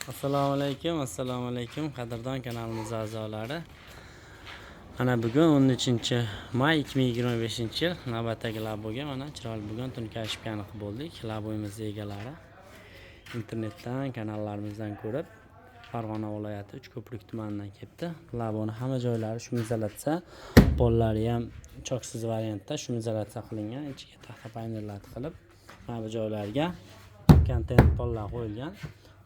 Assalomu alaykum qadrdon kanalimiz a'zolari. Mana bugun 13-may 2025-yil navbatdagi laboga mana chiroyli bugun tunkashibgani bo'ldik. Laboyimiz egalari internetdan, kanallarimizdan ko'rib Farg'ona viloyati Uchko'prik tumanidan kelibdi. Laboni hamma joylari shumizalatsa, pollari ham choksiz variantda shumizalatsa qilingan, ichiga taxta panellar qilib, mana bu joylarga kontent pollar qo'yilgan.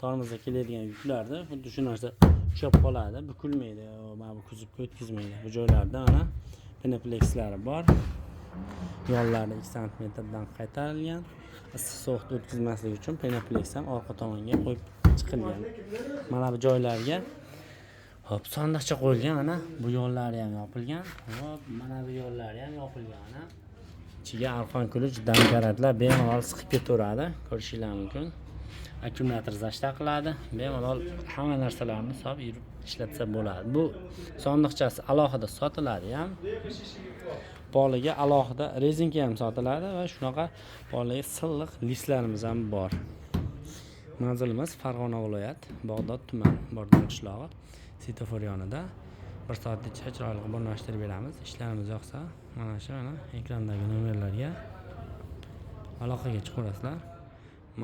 Tormozga keladigan yuklarni xuddi shu narsa tushib qoladi, bukilmaydi, mana bu kuzovga o'tkazmaydi. Bu joylarda mana penoplekslar bor. Yo'llari 2 sm dan qaytarilgan. Issiq sovuqni o'tkazmaslik uchun penopleks ham orqa tomonga qo'yib chiqilgan. Mana bu joylarga hop sandiqcha qo'yilgan, mana bu yo'llari ham yopilgan. Hop mana bu yo'llari ham yopilgan. Mana ichiga arqon ключ, damkaratlar bemalol siqib ketaveradi, ko'rishingiz mumkin. Akkumulyator zashta qiladi, bemalol hamma narsalarni solib yurib ishlatsa bo'ladi. Bu sandiqchasi alohida sotiladi ham. Poliga alohida rezinka ham sotiladi va shunaqa poliga silliq listlarimiz ham bor. Manzilimiz Farg'ona viloyat, Bog'dod tuman, Bordon qishlog'i, svetofor yonida. 1 soat ichida chiroyli qilib o'rnashtirib beramiz. Ishlarimiz yoqsa, mana shu ekrandagi nomerlarga aloqaga chiqaverasizlar.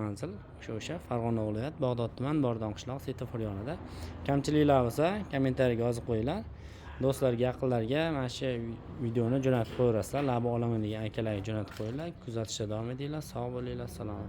Manzil o'sha Farg'ona viloyat, Bog'dod tuman, Bordon qishlog'i, svetofor yonida. Kamchiliklar bo'lsa, kommentariyaga yozib qo'yinglar. Do'stlarga, yaqinlarga mana shu videoni jo'natib qo'yaverasizlar. Labo olaman degan akalarga jo'natib qo'yinglar. Kuzatishda davom etinglar. Sog' bo'linglar. Salom.